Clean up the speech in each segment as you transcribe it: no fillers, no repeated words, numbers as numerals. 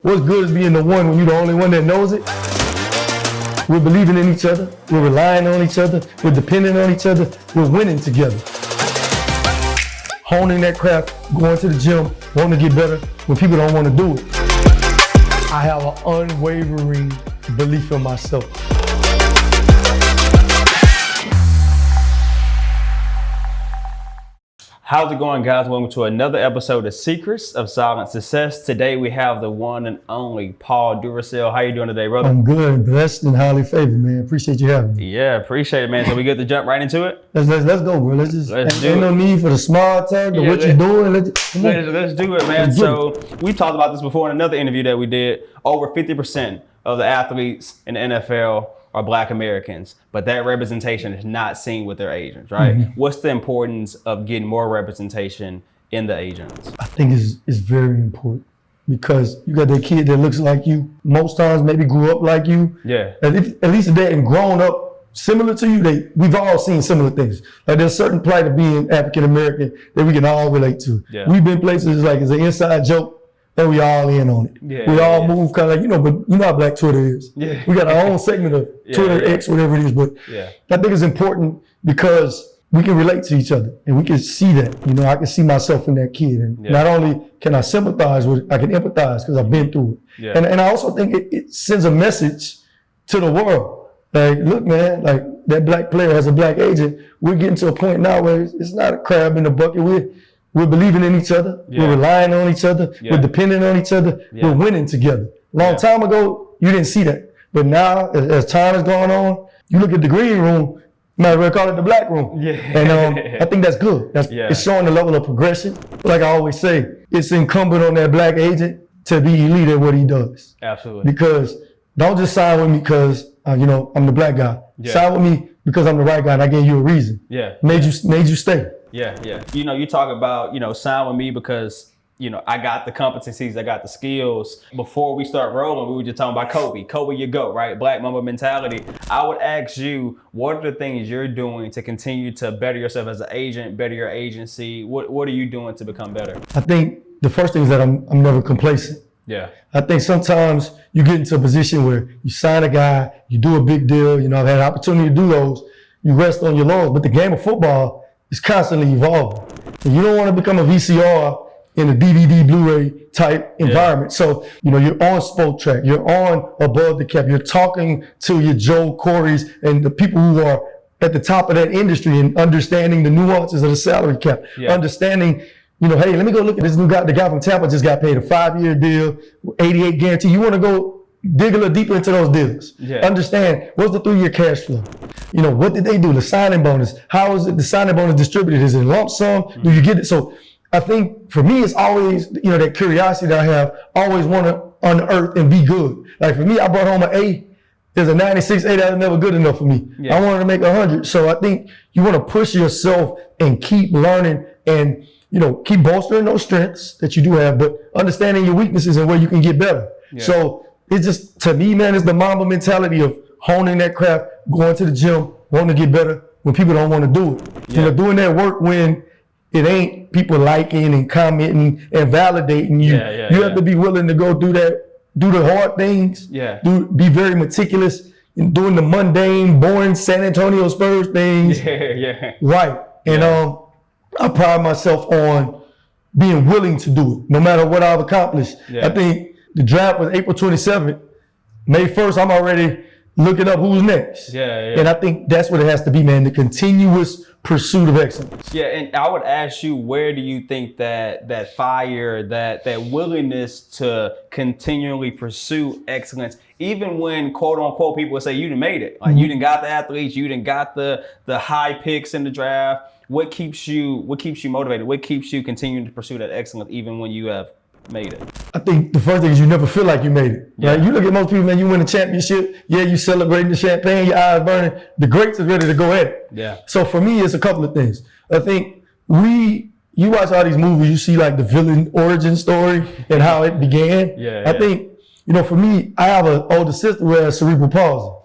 What's good is being the one when you're the only one that knows it. We're believing in each other. We're relying on each other. We're depending on each other. We're winning together. Honing that craft, going to the gym, wanting to get better when people don't want to do it. I have an unwavering belief in myself. How's it going, guys? Welcome to another episode of Secrets of Silent Success. Today we have the one and only Paul DeRousselle. How you doing today, brother? I'm good, blessed, and highly favored, man. Appreciate you having me. Yeah, appreciate it, man. So we good to jump right into it? Let's go, bro. Let's do it. Ain't no need for the small talk or what you're doing. Let's do it, man. So we talked about this before in another interview that we did. Over 50% of the athletes in the NFL are Black Americans, but that representation is not seen with their agents, right? Mm-hmm. What's the importance of getting more representation in the agents? I think it's very important because you got that kid that looks like you, most times maybe grew up like you. Yeah. At least they and grown up similar to you. We've all seen similar things. Like there's a certain plight of being African American that we can all relate to. Yeah. We've been places like it's an inside joke. And we all in on it. Yeah, we all move kind of like, but you know how Black Twitter is. Yeah. We got our own segment of Twitter, X, whatever it is. But I think it's important because we can relate to each other and we can see that. I can see myself in that kid. And not only can I sympathize with it, I can empathize because I've been through it. Yeah. And I also think it sends a message to the world. Like, look, man, like that Black player has a Black agent. We're getting to a point now where it's not a crab in the bucket. We're believing in each other. Yeah. We're relying on each other. Yeah. We're depending on each other. Yeah. We're winning together. Long time ago, you didn't see that. But now, as time is going on, you look at the green room, you might as well call it the Black room. Yeah. And I think that's good. It's showing the level of progression. Like I always say, it's incumbent on that Black agent to be elite at what he does. Absolutely. Because don't just sign with me because, I'm the Black guy. Yeah. Sign with me because I'm the right guy and I gave you a reason. Yeah. Made you stay. Yeah. You talk about, sign with me because, I got the competencies, I got the skills. Before we start rolling, we were just talking about Kobe. Kobe, you go, right? Black Mamba mentality. I would ask you, what are the things you're doing to continue to better yourself as an agent, better your agency? What are you doing to become better? I think the first thing is that I'm never complacent. Yeah. I think sometimes you get into a position where you sign a guy, you do a big deal. I've had an opportunity to do those. You rest on your laurels, but the game of football is constantly evolving. And you don't want to become a VCR in a DVD, Blu-ray type environment. So, you're on Spoke Track, you're on Above the Cap, you're talking to your Joe Corey's and the people who are at the top of that industry and understanding the nuances of the salary cap, understanding, hey, let me go look at this new guy. The guy from Tampa just got paid a 5-year deal, 88 guarantee. You want to go dig a little deeper into those deals. Yeah. Understand what's the 3-year cash flow. What did they do? The signing bonus. How is it the signing bonus distributed? Is it lump sum? Mm-hmm. Do you get it? So I think for me, it's always, that curiosity that I have, always want to unearth and be good. Like for me, I brought home an A. There's a 96, A that was never good enough for me. Yeah. I wanted to make 100. So I think you want to push yourself and keep learning and, keep bolstering those strengths that you do have, but understanding your weaknesses and where you can get better. Yeah. So it's just, to me, man, it's the Mamba mentality of honing that craft, going to the gym, wanting to get better when people don't want to do it. Yeah. Doing that work when it ain't people liking and commenting and validating you. You have to be willing to go do that, do the hard things, be very meticulous in doing the mundane, boring San Antonio Spurs things. Right. And I pride myself on being willing to do it, no matter what I've accomplished. I think the draft was April 27th. May 1st, I'm already looking up who's next. And I think that's what it has to be, man, the continuous pursuit of excellence. Yeah, and I would ask you, where do you think that fire, that willingness to continually pursue excellence, even when quote unquote people would say you done made it, like you done got the athletes, you done got the high picks in the draft. What keeps you motivated? What keeps you continuing to pursue that excellence even when you have made it? I think the first thing is you never feel like you made it. Right? You look at most people, man, you win a championship. Yeah, you celebrating the champagne, your eyes burning. The greats are ready to go at it. Yeah. So for me, it's a couple of things. I think you watch all these movies, you see like the villain origin story and how it began. I think, for me, I have an older sister who has cerebral palsy.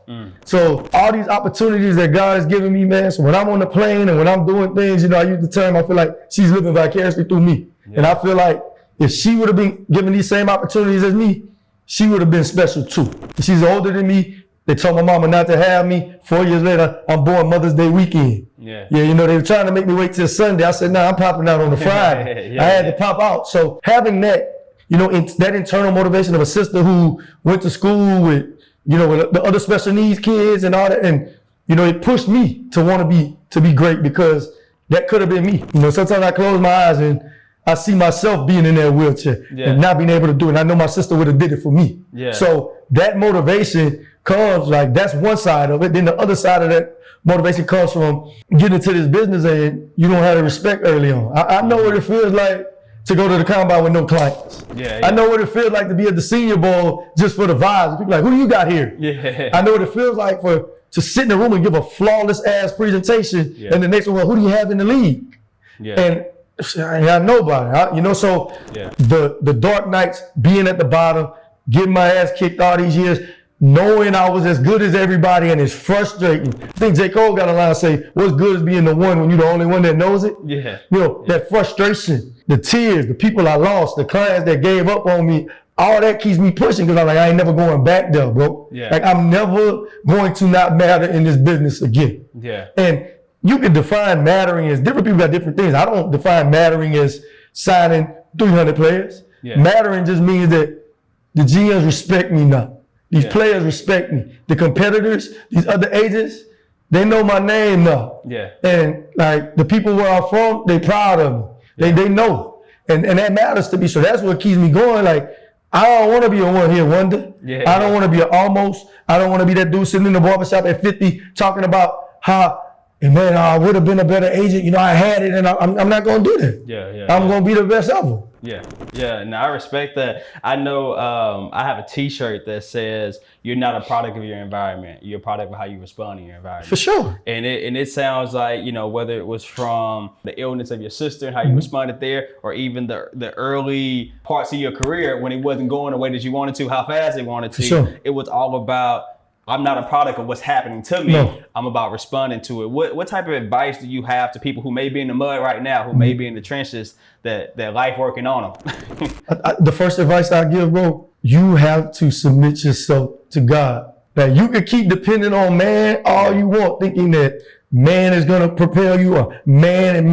So all these opportunities that God has given me, man, so when I'm on the plane and when I'm doing things, I use the term, I feel like she's living vicariously through me. And I feel like if she would have been given these same opportunities as me, she would have been special too. She's older than me. They told my mama not to have me. 4 years later, I'm born Mother's Day weekend. Yeah, you know, they were trying to make me wait till Sunday. I said, nah, I'm popping out on the Friday. I had to pop out. So having that, you know, that internal motivation of a sister who went to school with, you know, with the other special needs kids and all that, and, you know, it pushed me to want to be great, because that could have been me. You know, sometimes I close my eyes and I see myself being in that wheelchair and not being able to do it. And I know my sister would have did it for me. So that motivation comes, like, that's one side of it. Then the other side of that motivation comes from getting into this business and you don't have the respect early on. I know what it feels like to go to the combine with no clients. I know what it feels like to be at the Senior Bowl just for the vibes. People are like, who do you got here? I know what it feels like to sit in the room and give a flawless ass presentation, and the next one, well, who do you have in the league? And I ain't got nobody, you know. So the dark nights, being at the bottom, getting my ass kicked all these years, knowing I was as good as everybody, and it's frustrating. I think J. Cole got a line say, what's good is being the one when you're the only one that knows it. You know, that frustration, the tears, the people I lost, the clients that gave up on me, all that keeps me pushing, because I'm like, I ain't never going back there, bro. Like, I'm never going to not matter in this business again. And you can define mattering as, different people got different things. I don't define mattering as signing 300 players. Mattering just means that the GMs respect me now. These players respect me. The competitors, these other agents, they know my name now. And like, the people where I'm from, they proud of me. They know. And that matters to me. So that's what keeps me going. Like, I don't want to be a one-hit wonder. I don't want to be an almost. I don't want to be that dude sitting in the barbershop at 50 talking about how, and man, I would have been a better agent. You know, I had it, and I'm not going to do that. I'm going to be the best ever. No, I respect that. I know I have a t-shirt that says, you're not a product of your environment. You're a product of how you respond to your environment. For sure. And it sounds like, you know, whether it was from the illness of your sister and how you responded there, or even the early parts of your career when it wasn't going the way that you wanted to, how fast it wanted to, it was all about, I'm not a product of what's happening to me. I'm about responding to it. What type of advice do you have to people who may be in the mud right now, who may be in the trenches, that life working on them? The first advice I give, bro, you have to submit yourself to God. Now, you can keep depending on man all you want, thinking that man is going to propel you, or man.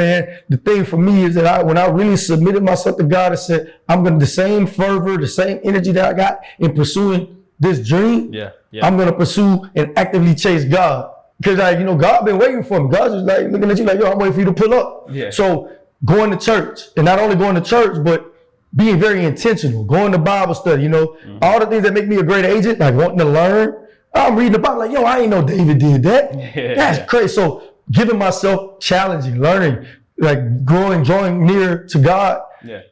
The thing for me is that when I really submitted myself to God and said, I'm going to, the same fervor, the same energy that I got in pursuing this dream, I'm going to pursue and actively chase God. Because, like, you know, God been waiting for me. God's just like looking at you like, yo, I'm waiting for you to pull up. So going to church, and not only going to church, but being very intentional, going to Bible study, you know, all the things that make me a great agent, like wanting to learn. I'm reading the Bible like, yo, I ain't know David did that. That's crazy. So giving myself challenging, learning, like growing, drawing near to God.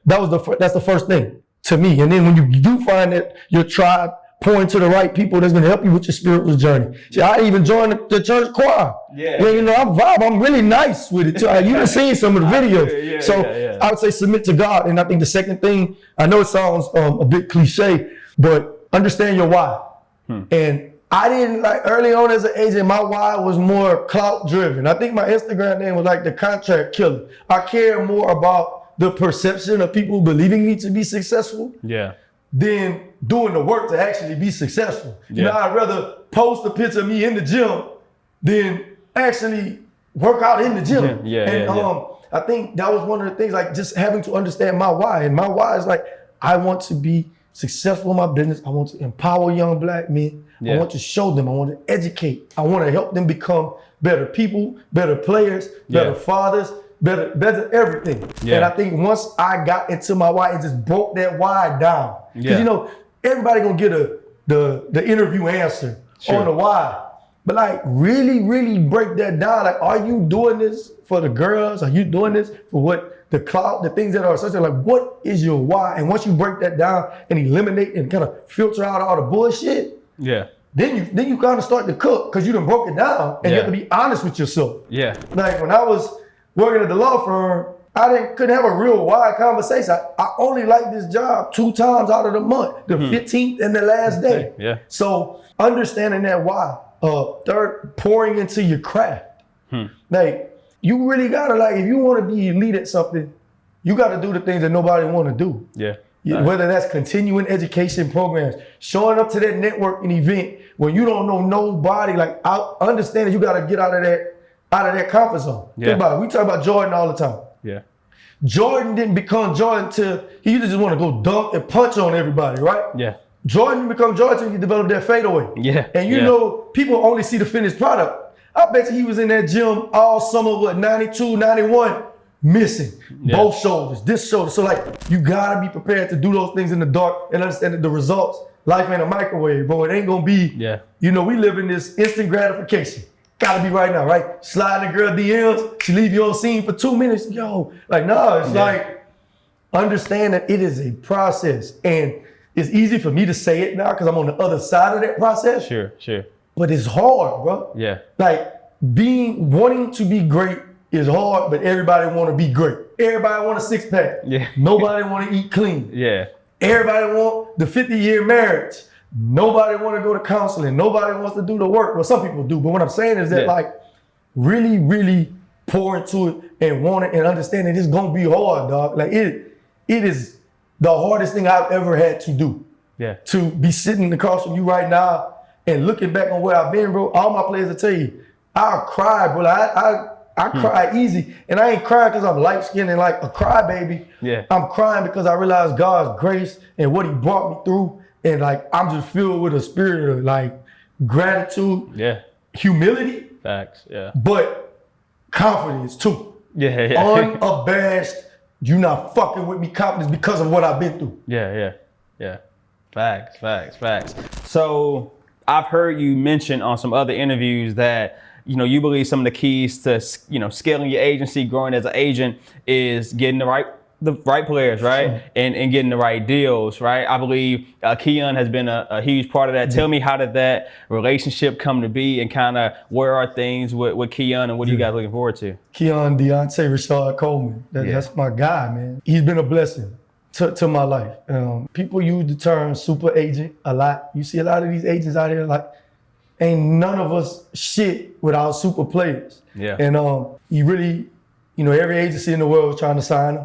That's the first thing to me. And then when you do find that your tribe, point to the right people that's going to help you with your spiritual journey. See, I even joined the church choir. You know, I'm really nice with it too. You've seen some of the videos. I would say submit to God. And I think the second thing, I know it sounds a bit cliche, but understand your why. And I didn't, like, early on as an agent, my why was more clout driven. I think my Instagram name was like the contract killer. I care more about the perception of people believing me to be successful than doing the work to actually be successful. You know, I'd rather post a picture of me in the gym than actually work out in the gym. I think that was one of the things, like, just having to understand my why. And my why is like, I want to be successful in my business. I want to empower young black men. I want to show them. I want to educate. I want to help them become better people, better players, better fathers, better everything. And I think once I got into my why, it just broke that why down. Because, you know, everybody gonna get the interview answer on the why. But, like, really, really break that down. Like, are you doing this for the girls? Are you doing this for what the clout, the things that are associated? Like, what is your why? And once you break that down and eliminate and kind of filter out all the bullshit, then you kind of start to cook, because you done broke it down, and you have to be honest with yourself. Like, when I was working at the law firm, I couldn't have a real wide conversation. I only liked this job 2 times out of the month, the 15th and the last day. So understanding that why. Third, pouring into your craft. Like, you really gotta, like, if you want to be elite at something, you got to do the things that nobody want to do. Whether that's continuing education programs, showing up to that networking event when you don't know nobody. Like, I understand that you got to get out of that comfort zone. Yeah. Think about it. We talk about Jordan all the time. Yeah. Jordan didn't become Jordan till he used to just want to go dunk and punch on everybody, right? Yeah. Jordan didn't become Jordan till he developed that fadeaway. Yeah. And you know, people only see the finished product. I bet you he was in that gym all summer, 92, 91, missing both shoulders, this shoulder. So like, you gotta be prepared to do those things in the dark and understand that the results, life ain't a microwave, bro. It ain't gonna be, you know, we live in this instant gratification. Gotta be right now, right? Slide the girl DMs, she leave you on scene for 2 minutes. Yo, like, no, it's like, understand that it is a process. And it's easy for me to say it now because I'm on the other side of that process. Sure. But it's hard, bro. Yeah. Like, wanting to be great is hard, but everybody want to be great. Everybody want a six-pack. Yeah. Nobody want to eat clean. Yeah. Everybody want the 50-year marriage. Nobody want to go to counseling. Nobody wants to do the work. Well, some people do, but what I'm saying is that like, really, really pour into it and want it and understand that it's gonna be hard, dog. Like, it is the hardest thing I've ever had to do. Yeah. To be sitting across from you right now and looking back on where I've been, bro. All my players will tell you, I'll cry, bro. I cry easy, and I ain't crying because I'm light-skinned and like a crybaby. Yeah. I'm crying because I realize God's grace and what He brought me through, and like I'm just filled with a spirit of like gratitude, humility, facts, but confidence too. Yeah. Unabashed, you not fucking with me confidence because of what I've been through. Yeah. Facts. So I've heard you mention on some other interviews that, you know, you believe some of the keys to, you know, scaling your agency, growing as an agent, is getting the right players, right? Sure. And getting the right deals, right? I believe Keon has been a huge part of that. Tell me, how did that relationship come to be, and kind of where are things with Keon, and what are you guys looking forward to? Keon Rashad Coleman, that's my guy, man. He's been a blessing to my life. People use the term super agent a lot. You see a lot of these agents out here, like, ain't none of us shit without super players. Yeah. And he really, you know, every agency in the world was trying to sign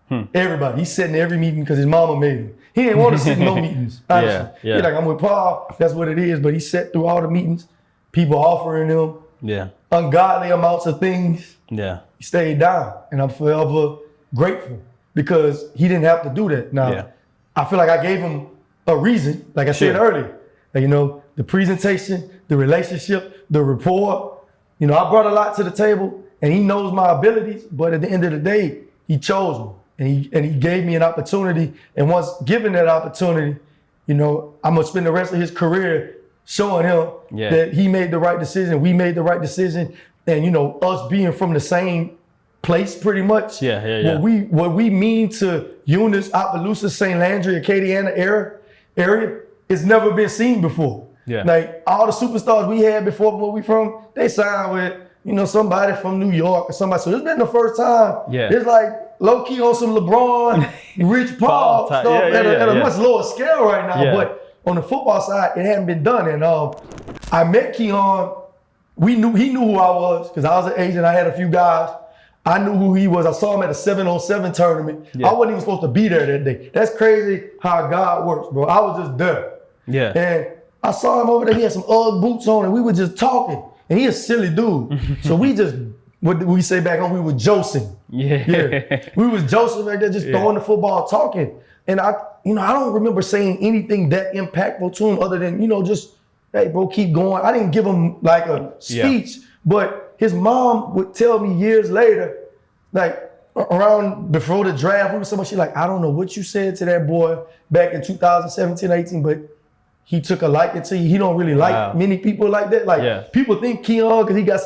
him. Everybody. He's sitting in every meeting because his mama made him. He didn't want to sit in no meetings, honestly. Yeah. He's like, I'm with Paul, that's what it is. But he sat through all the meetings, people offering him ungodly amounts of things. Yeah. He stayed down, and I'm forever grateful because he didn't have to do that. Now, I feel like I gave him a reason, like I said earlier. Like, you know, the presentation, the relationship, the rapport. You know, I brought a lot to the table, and he knows my abilities, but at the end of the day, he chose me. And he gave me an opportunity. And once given that opportunity, you know, I'm gonna spend the rest of his career showing him that he made the right decision, we made the right decision, and you know, us being from the same place pretty much. What we mean to Eunice, Opelousas, St. Landry, Acadiana area, it's never been seen before. Yeah. Like all the superstars we had before where we from, they signed with, you know, somebody from New York or somebody. So it's been the first time. It's like low key on some LeBron, Rich Paul stuff at a much lower scale right now. But on the football side, it hadn't been done. And I met Keon. He knew who I was because I was an agent. I had a few guys. I knew who he was. I saw him at a 7-on-7 tournament. I wasn't even supposed to be there that day. That's crazy how God works, bro. I was just there. Yeah. And I saw him over there. He had some Ugg boots on, and we were just talking. And he a silly dude. So we just, what do we say back home? We were josing. Yeah. We was josing back there, just throwing the football, talking. And I don't remember saying anything that impactful to him other than, you know, just, hey, bro, keep going. I didn't give him like a speech, but his mom would tell me years later, like around before the draft, we were somewhere, she like, I don't know what you said to that boy back in 2017, 18, but he took a liking to you. He don't really like many people like that. Like people think Keon, because he got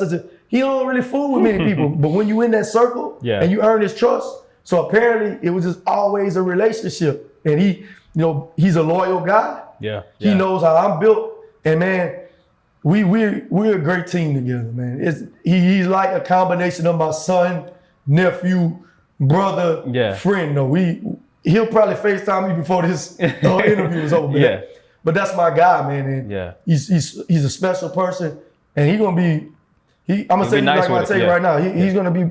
he don't really fool with many people. But when you in that circle and you earn his trust, so apparently it was just always a relationship. And he, you know, he's a loyal guy. Yeah. He knows how I'm built. And man, we're a great team together, man. He's like a combination of my son, nephew, brother, friend. No, he'll probably FaceTime me before this interview is over. Man. But that's my guy, man. And he's a special person, and he's gonna be. I'm gonna say, nice like I tell you right now, he's gonna be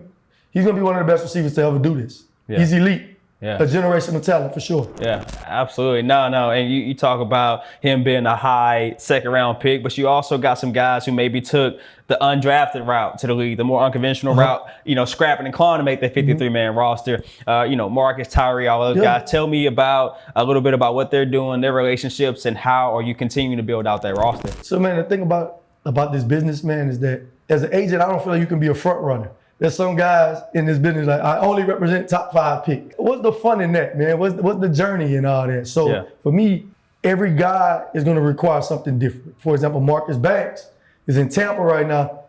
one of the best receivers to ever do this. He's elite. Yeah. a generational talent for sure. Yeah, absolutely. No. And you talk about him being a high second round pick, but you also got some guys who maybe took the undrafted route to the league, the more unconventional route, scrapping and clawing to make that 53-man roster. Marcus, Tyree, all those guys. Tell me a little bit about what they're doing, their relationships, and how are you continuing to build out that roster? So, man, the thing about this business, man, is that as an agent, I don't feel like you can be a front runner. There's some guys in this business like, I only represent top 5 pick. What's the fun in that, man? What's the journey and all that? So for me, every guy is going to require something different. For example, Marcus Banks is in Tampa right now.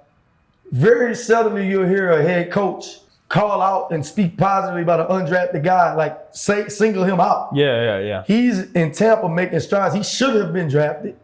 Very seldomly you'll hear a head coach call out and speak positively about an undrafted guy, like single him out. Yeah. He's in Tampa making strides. He should have been drafted.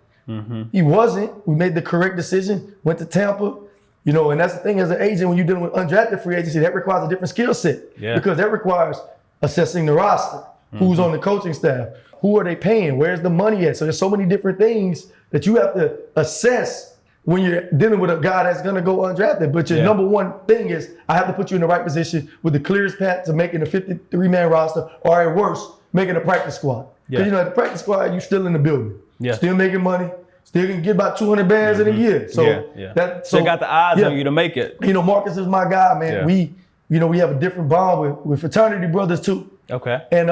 He wasn't. We made the correct decision, went to Tampa. And that's the thing as an agent, when you're dealing with undrafted free agency, that requires a different skill set. Because that requires assessing the roster, who's on the coaching staff, who are they paying, where's the money at? So there's so many different things that you have to assess when you're dealing with a guy that's going to go undrafted. But your number one thing is, I have to put you in the right position with the clearest path to making a 53-man roster, or at worst, making a practice squad. Because at the practice squad, you're still in the building, still making money. Still can get about 200 bands in a year. So they got the eyes on you to make it. Marcus is my guy, man. We have a different bond with fraternity brothers too. Okay. And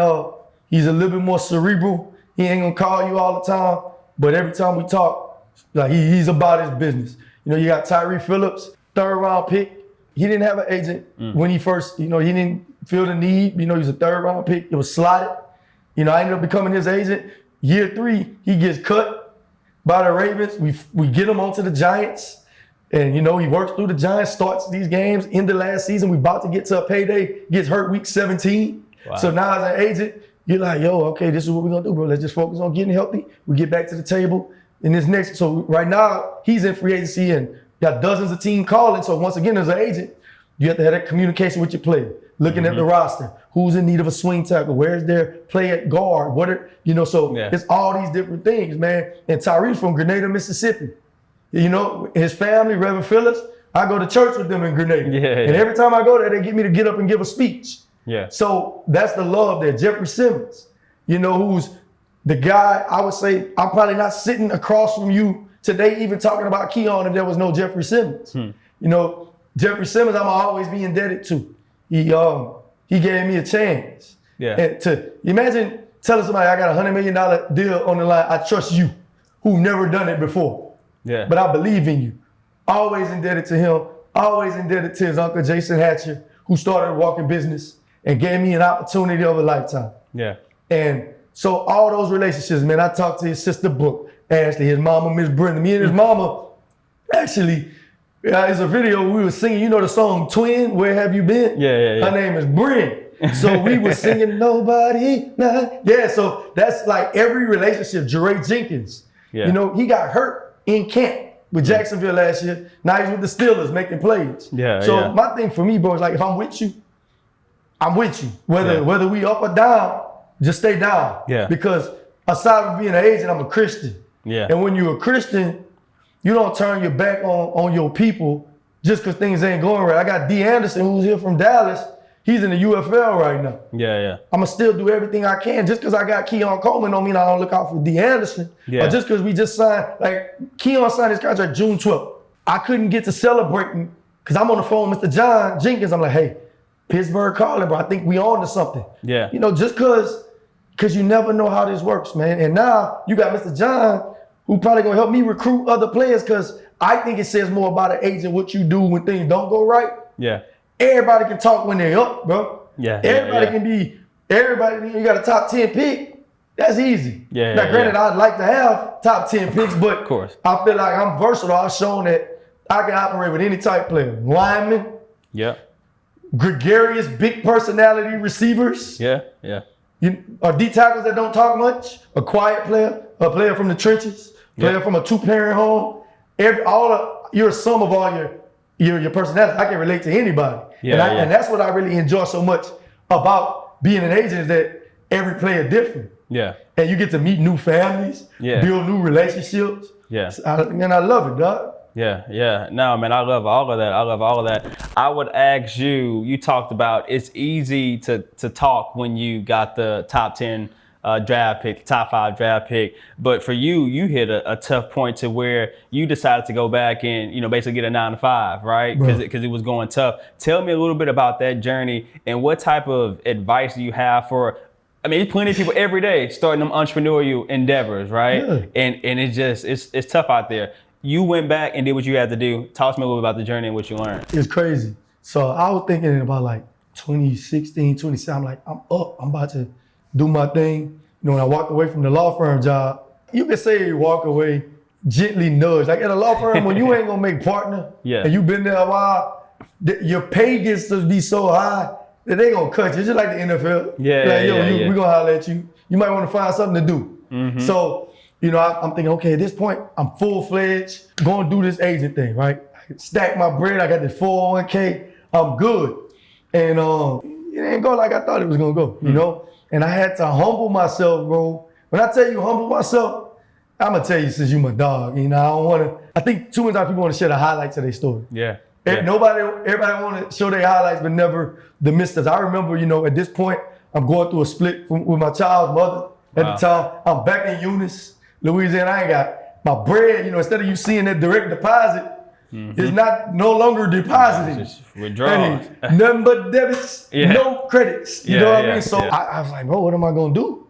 he's a little bit more cerebral. He ain't gonna call you all the time, but every time we talk, like he's about his business. You got Tyree Phillips, 3rd round pick. He didn't have an agent when he first, he didn't feel the need. He was a 3rd round pick. It was slotted. I ended up becoming his agent. Year 3, he gets cut by the Ravens. We get him onto the Giants, and he works through the Giants, starts these games. In the last season, we about to get to a payday, gets hurt week 17. Wow. So now as an agent, you're like, okay, this is what we're gonna do, bro. Let's just focus on getting healthy. We get back to the table in this next. So right now, he's in free agency and got dozens of teams calling. So once again, as an agent, you have to have that communication with your player, looking at the roster. Who's in need of a swing tackle? Where's their play at guard? It's all these different things, man. And Tyree's from Grenada, Mississippi. His family, Reverend Phillips, I go to church with them in Grenada. And every time I go there, they get me to get up and give a speech. So that's the love there. Jeffrey Simmons, who's the guy, I would say, I'm probably not sitting across from you today even talking about Keon if there was no Jeffrey Simmons. Jeffrey Simmons, I'm always be indebted to. He gave me a chance. And to imagine telling somebody I got a $100 million deal on the line, I trust you, who never done it before. But I believe in you. Always indebted to him, always indebted to his uncle Jason Hatcher, who started a walking business and gave me an opportunity of a lifetime. And so all those relationships, man, I talked to his sister Brooke, Ashley, his mama, Miss Brenda. Me and his mama, actually, it's a video we were singing, the song Twin, Where Have You Been? Her name is Bryn. So we were singing Nobody. So that's like every relationship. Jeray Jenkins, he got hurt in camp with Jacksonville last year. Now he's with the Steelers making plays. My thing for me, bro, is like if I'm with you, I'm with you. Whether we up or down, just stay down. Because aside from being an agent, I'm a Christian. And when you're a Christian, you don't turn your back on your people just because things ain't going right. I got D. Anderson, who's here from Dallas. He's in the UFL right now. I'm going to still do everything I can. Just because I got Keon Coleman don't mean I don't look out for D. Anderson. Or just because we just signed, like Keon signed his contract June 12th. I couldn't get to celebrating because I'm on the phone with Mr. John Jenkins. I'm like, hey, Pittsburgh calling, bro. I think we on to something. Just because you never know how this works, man. And now you got Mr. John, who probably gonna help me recruit other players, because I think it says more about an agent what you do when things don't go right. Everybody can talk when they're up, bro. Everybody can be, you got a top 10 pick, that's easy. Now granted, I'd like to have top 10 picks, but of course. I feel like I'm versatile. I've shown that I can operate with any type player. Linemen, gregarious, big personality receivers. Or D tackles that don't talk much, a quiet player, a player from the trenches, player from a 2-parent home. You're a sum of all your personality. I can relate to anybody. And that's what I really enjoy so much about being an agent, is that every player different. And you get to meet new families, build new relationships. And I love it, dog. Yeah. No, man, I love all of that. I would ask you, you talked about it's easy to talk when you got the top 10 draft pick, top 5 draft pick. But for you, you hit a tough point to where you decided to go back and, basically get a 9-to-5, right? Because it was going tough. Tell me a little bit about that journey and what type of advice do you have for, there's plenty of people every day starting them entrepreneurial endeavors, right? Yeah. And it's tough out there. You went back and did what you had to do. Talk to me a little bit about the journey and what you learned. It's crazy. So I was thinking about like 2016, 2017. I'm like, I'm up. I'm about to do my thing. When I walked away from the law firm job, you can say you walk away, gently nudge. Like at a law firm, when you ain't gonna make partner, and you've been there a while, your pay gets to be so high that they gonna cut you. It's just like the NFL. We gonna holler at you. You might want to find something to do. Mm-hmm. So, I'm thinking, okay, at this point, I'm full-fledged, going to do this agent thing, right? I stack my bread, I got this 401k, I'm good. And it ain't go like I thought it was gonna go, you know? And I had to humble myself, bro. When I tell you humble myself, I'm gonna tell you since you my dog, I think too many times people want to share the highlights of their story. Everybody want to show their highlights, but never the missteps. I remember, at this point, I'm going through a split with my child's mother at the time. I'm back in Eunice, Louisiana. I ain't got my bread, instead of you seeing that direct deposit, it's no longer depositing. Just withdrawals. Nothing but debits, no credits. You know what I mean? So I was like, bro, what am I gonna do?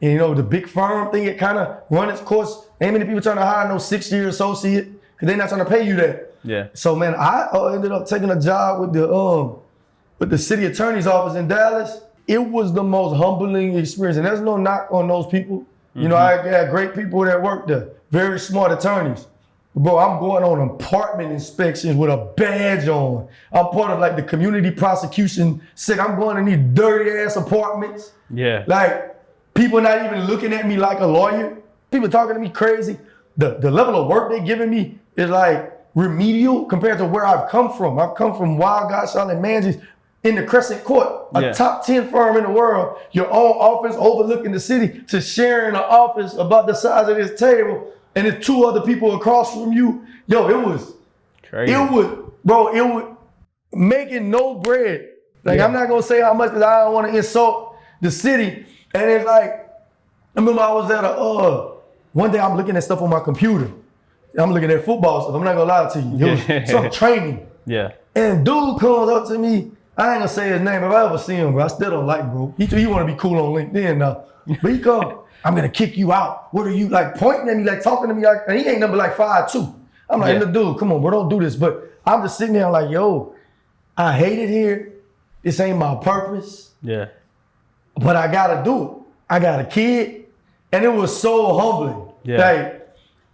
And the big firm thing, it kind of run its course. Ain't many people trying to hire no 6-year associate because they're not trying to pay you that. Yeah. So man, I ended up taking a job with the city attorney's office in Dallas. It was the most humbling experience, and there's no knock on those people. I had great people that worked there, very smart attorneys. Bro, I'm going on apartment inspections with a badge on. I'm part of like the community prosecution. I'm going in these dirty ass apartments. Yeah. Like people not even looking at me like a lawyer. People talking to me crazy. The level of work they're giving me is like remedial compared to where I've come from. I've come from Wild God, Charlotte, Manges in the Crescent Court, a top 10 firm in the world, your own office overlooking the city, to sharing an office about the size of this table. And there's 2 other people across from you. Yo, it was crazy. It was making no bread. Like, I'm not gonna say how much because I don't want to insult the city. And it's like, I remember I was at one day I'm looking at stuff on my computer. I'm looking at football stuff. I'm not gonna lie to you. It was some training. Yeah. And dude comes up to me. I ain't gonna say his name. If I ever see him, bro, I still don't like bro. He want to be cool on LinkedIn now. But he come. I'm gonna kick you out. What are you like pointing at me, like talking to me like, and he ain't number like 5'2". I'm like, look, dude, come on, bro, don't do this. But I'm just sitting there like, yo, I hate it here. This ain't my purpose. Yeah. But I gotta do it. I got a kid, and it was so humbling. Yeah.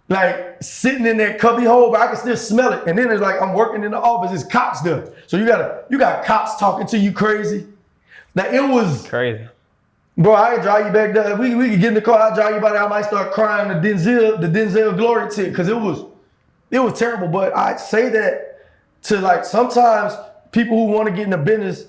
Like sitting in that cubby hole, but I can still smell it. And then it's like I'm working in the office. It's cops there, so you got cops talking to you crazy. Now it was crazy. Bro, I can drive you back there. We could get in the car, I'll drive you by there. I might start crying the Denzel glory tick, because it was terrible. But I say that to like sometimes people who want to get in the business,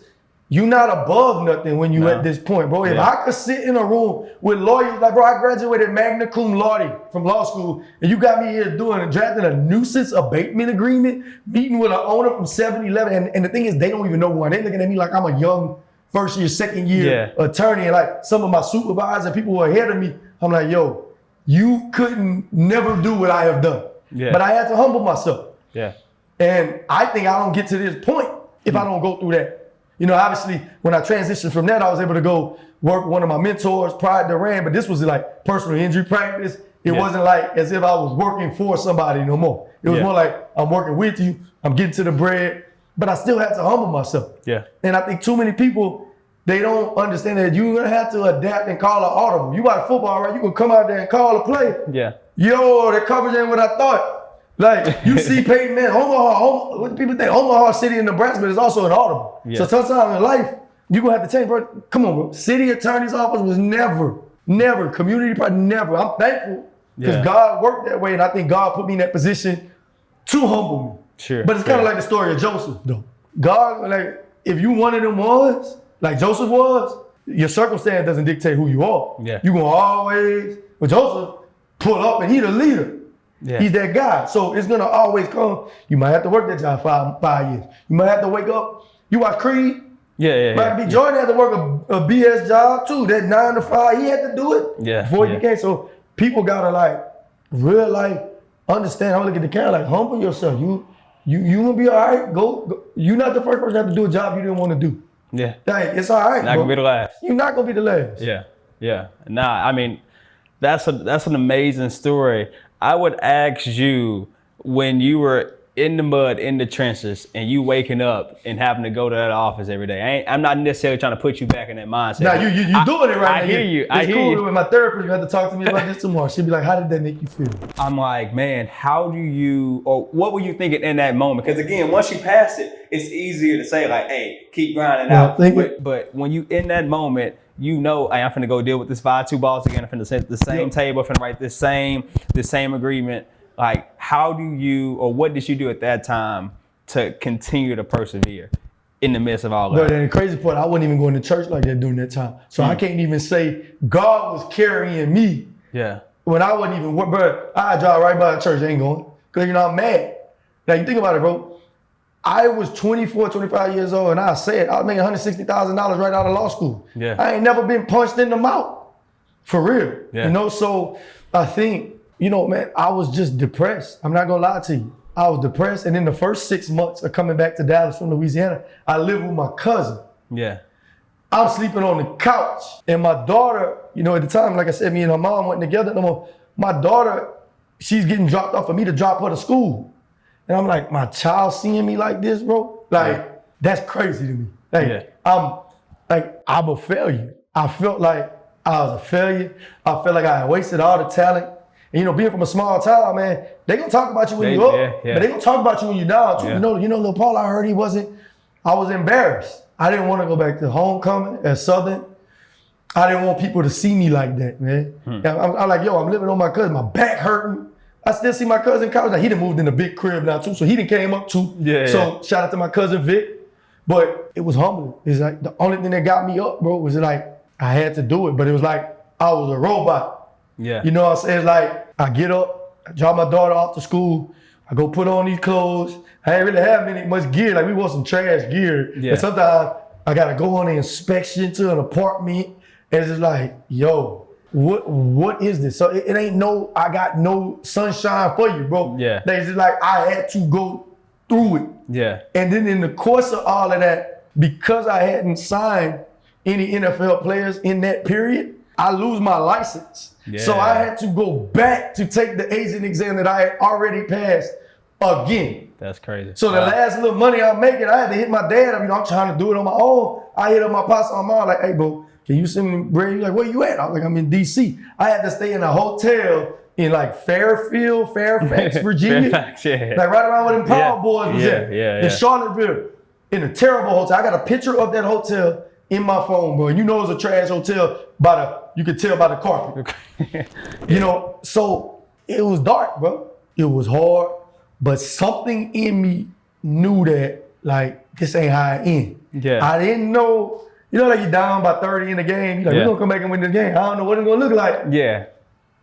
you're not above nothing when you at this point, bro. If I could sit in a room with lawyers, like bro, I graduated magna cum laude from law school, and you got me here drafting a nuisance abatement agreement, meeting with an owner from 7-Eleven, and the thing is, they don't even know who I am. They looking at me like I'm a young first year, second year attorney, and like some of my supervisors and people who are ahead of me, I'm like, yo, you couldn't never do what I have done. Yeah. But I had to humble myself. Yeah. And I think I don't get to this point if I don't go through that. Obviously, when I transitioned from that, I was able to go work with one of my mentors, Pride Duran, but this was like personal injury practice. It wasn't like as if I was working for somebody no more. It was more like I'm working with you, I'm getting to the bread, but I still had to humble myself. Yeah. And I think too many people, they don't understand that you're gonna have to adapt and call an audible. You watch football, right? You can come out there and call a play. Yeah. Yo, the coverage ain't what I thought. Like, you see Peyton, man, Omaha, what do people think? Omaha City in Nebraska, but it's also an audible. Yeah. So sometimes in life, you're gonna have to change, bro. Come on, bro. City attorney's office was never, community part, never. I'm thankful because God worked that way, and I think God put me in that position to humble me. Sure. But it's kind of like the story of Joseph, though. God, like, if you one of them ones, like Joseph was, your circumstance doesn't dictate who you are. Yeah. You're gonna always, but Joseph pull up and he the leader. Yeah. He's that guy. So it's gonna always come. You might have to work that job 5 years. You might have to wake up. You watch Creed. Jordan had to work a BS job too. That 9 to 5, he had to do it before he became. So people gotta like real like understand. I'm gonna look at the camera like humble yourself. You gonna be all right. Go. You're not the first person to have to do a job you didn't want to do. Yeah. Like, it's all right. Not gonna be the last. You're not gonna be the last. Yeah. Nah, I mean, that's an amazing story. I would ask you, when you were in the mud, in the trenches, and you waking up and having to go to that office every day. I'm not necessarily trying to put you back in that mindset. Nah, you doing it right now. I hear you. It's cool with my therapist. You have to talk to me about this tomorrow. She'll be like, how did that make you feel? I'm like, man, how do you, or what were you thinking in that moment? Because again, once you pass it, it's easier to say like, hey, keep grinding out. But when you in that moment, you know, hey, I'm finna go deal with this 5-2 balls again. I'm finna set the same table. I'm finna write this same agreement. Like, how do you, or what did you do at that time to continue to persevere in the midst of all that? But the crazy part, I wasn't even going to church like that during that time. So I can't even say God was carrying me. Yeah. When I wasn't even, bro, I drive right by the church, I ain't going. Because, you know, I'm mad. Now, you think about it, bro. I was 24, 25 years old, and I was making $160,000 right out of law school. Yeah. I ain't never been punched in the mouth. For real. Yeah. You know, so I think, you know, man, I was just depressed. I'm not gonna lie to you. I was depressed. And in the first 6 months of coming back to Dallas from Louisiana, I lived with my cousin. Yeah. I'm sleeping on the couch. And my daughter, you know, at the time, like I said, me and her mom went together. My daughter, she's getting dropped off for me to drop her to school. And I'm like, my child seeing me like this, bro? Like, that's crazy to me. Like, I'm a failure. I felt like I was a failure. I felt like I had wasted all the talent. And, you know, being from a small town, man, they gonna talk about you when you're up, but they gonna talk about you when you're down too. Yeah. You know, little Paul, I heard I was embarrassed. I didn't want to go back to homecoming at Southern. I didn't want people to see me like that, man. I'm like, yo, I'm living on my cousin, my back hurting. I still see my cousin in college. Now, he done moved in a big crib now too, so he done came up too. So shout out to my cousin Vic. But it was humbling. It's like the only thing that got me up, bro, was like I had to do it, but it was like I was a robot. Yeah. You know what I'm saying? Like, I get up, I drop my daughter off to school, I go put on these clothes. I ain't really have much gear. Like, we want some trash gear. Yeah. And sometimes I gotta go on an inspection to an apartment, and it's just like, yo, what is this? So it ain't I got no sunshine for you, bro. Yeah. It's just like I had to go through it. Yeah. And then in the course of all of that, because I hadn't signed any NFL players in that period, I lose my license. Yeah. So I had to go back to take the agent exam that I had already passed again. That's crazy. So the last little money I'm making, I had to hit my dad up. You know, I'm trying to do it on my own. I hit up my pops on my mom, like, hey, bro, can you send me bread? He's like, where you at? I was like, I'm in D.C. I had to stay in a hotel in like Fairfax, Virginia. Fairfax, yeah. Like right around where them Power Boys was at. In Charlottesville, in a terrible hotel. I got a picture of that hotel in my phone, bro. And you know it's a trash hotel you could tell by the carpet. You know, so it was dark, bro. It was hard, but something in me knew that, like, this ain't how I end. Yeah. I didn't know, you know, like you're down by 30 in the game. You're like, we're gonna come back and win the game. I don't know what it's gonna look like. Yeah.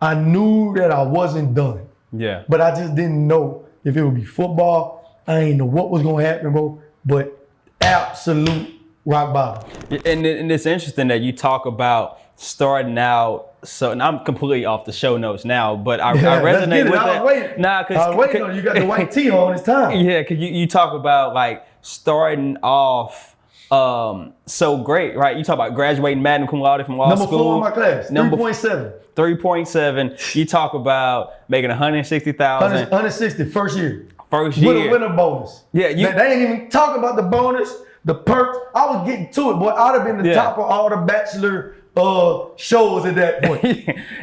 I knew that I wasn't done. Yeah. But I just didn't know if it would be football. I didn't know what was gonna happen, bro. But absolute rock bottom. And it's interesting that you talk about starting out. So, and I'm completely off the show notes now, but I resonate with that. I was waiting on you. Got the white tee on. It's time. Yeah, because you talk about like starting off so great, right? You talk about graduating magna cum laude from law school. Number 4 in my class. 3.7. 3.7. You talk about making $160,000. 160 first year. First year. With a winter bonus. Yeah, they ain't even talking about the bonus, the perks. I was getting to it, boy. I'd have been the top of all the bachelor shows at that point.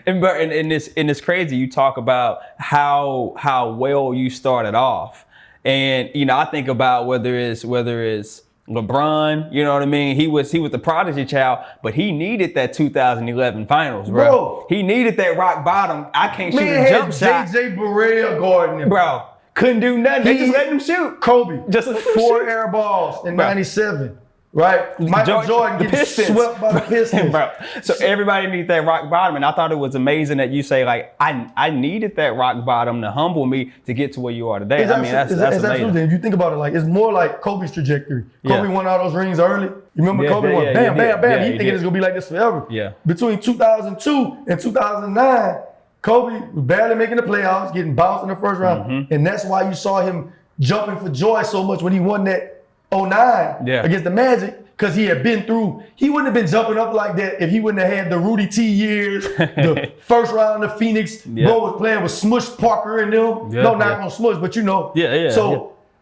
and it's crazy. You talk about how well you started off, and you know I think about whether it's LeBron, you know what I mean. He was the prodigy child, but he needed that 2011 finals, bro. He needed that rock bottom. I can't shoot a jump shot. JJ Barea guarding him, bro. Couldn't do nothing. They just let him shoot. Kobe just 4 air balls in '97. right? Michael Jordan the getting Pistons. swept by the Pistons. Bro. So everybody needs that rock bottom. And I thought it was amazing that you say, like, I needed that rock bottom to humble me to get to where you are today. I mean, that's amazing. Absolutely. If you think about it, like, it's more like Kobe's trajectory. Kobe won all those rings early. You remember Kobe won bam, bam, bam. He thinking it's going to be like this forever. Yeah. Between 2002 and 2009, Kobe was barely making the playoffs, getting bounced in the first round. And that's why you saw him jumping for joy so much when he won that 09 against the Magic, because he had been through, he wouldn't have been jumping up like that if he wouldn't have had the Rudy T years, the first round of Phoenix, bro was playing with Smush Parker and them. Not on Smush, but you know.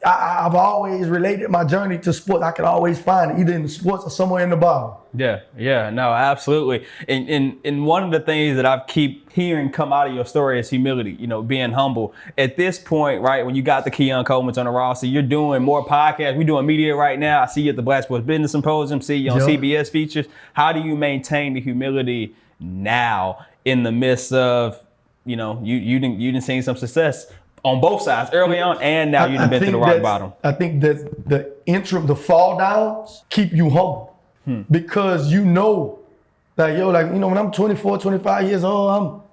I've always related my journey to sports. I could always find it either in the sports or somewhere in the Bible. No, absolutely. And one of the things that I keep hearing come out of your story is humility, you know, being humble. At this point, right, when you got the Keon Coleman's on the roster, you're doing more podcasts. We're doing media right now. I see you at the Black Sports Business Symposium, see you on CBS features. How do you maintain the humility now in the midst of, you know, you didn't see some success on both sides early on, and now you've been to the rock bottom? I think that the fall downs keep you humble because you know, like, yo, like, you know, when I'm 24, 25 years old,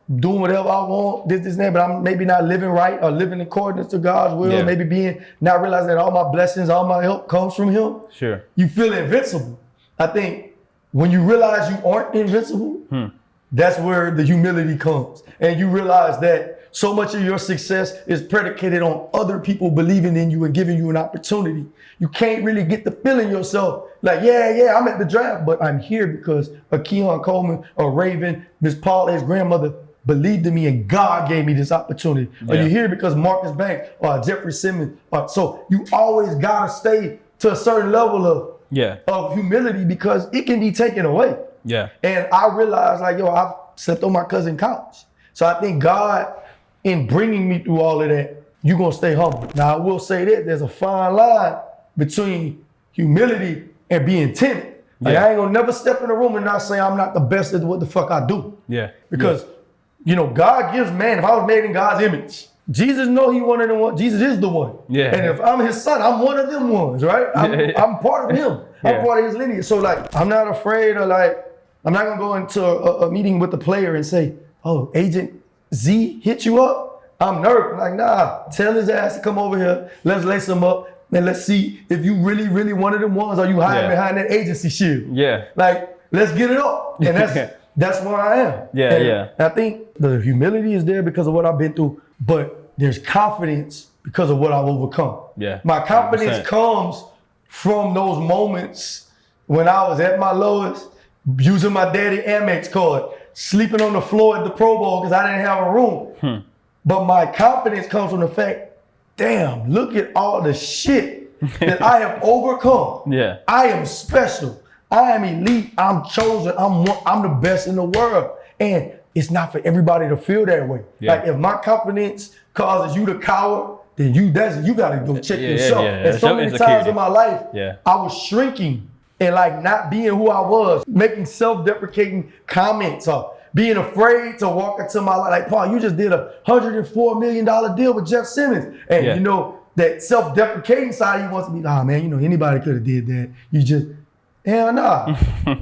I'm doing whatever I want, this, and that, but I'm maybe not living right or living in accordance to God's will, maybe not realizing that all my blessings, all my help comes from Him. Sure. You feel invincible. I think when you realize you aren't invincible, that's where the humility comes. And you realize that so much of your success is predicated on other people believing in you and giving you an opportunity. You can't really get the feeling yourself like, I'm at the draft, but I'm here because a Keon Coleman, a Raven, Miss Paula, his grandmother, believed in me and God gave me this opportunity. Or you're here because Marcus Banks or Jeffrey Simmons. So you always gotta stay to a certain level of humility because it can be taken away. And I realized, like, I've slept on my cousin's couch. So I think God, in bringing me through all of that, you're gonna stay humble. Now I will say that there's a fine line between humility and being timid. Like, I ain't gonna never step in a room and not say I'm not the best at what the fuck I do. Because you know, God gives man, if I was made in God's image, Jesus know he one of the one, Jesus is the one. And if I'm his son, I'm one of them ones, right? I'm part of him. I'm part of his lineage. So like, I'm not afraid of, like, I'm not gonna go into a meeting with the player and say, oh, Agent Z hit you up? I'm nervous. Like, nah, tell his ass to come over here. Let's lace him up and let's see if you really, really one of them ones or you hiding behind that agency shield. Like, let's get it up. And that's where I am. And I think the humility is there because of what I've been through, but there's confidence because of what I've overcome. My confidence 100%. Comes from those moments when I was at my lowest, using my daddy Amex card, sleeping on the floor at the Pro Bowl because I didn't have a room. But my confidence comes from the fact, damn, look at all the shit that I have overcome. I am special. I am elite. I'm chosen. I'm the best in the world. And it's not for everybody to feel that way. Like, if my confidence causes you to cower, then you gotta go check yourself. And so many times in my life, I was shrinking and like not being who I was, making self-deprecating comments or being afraid to walk into my life. Like, Paul, you just did a $104 million deal with Jeff Simmons. And you know, that self-deprecating side, he wants to be, man, you know, anybody could have did that. You just, hell nah.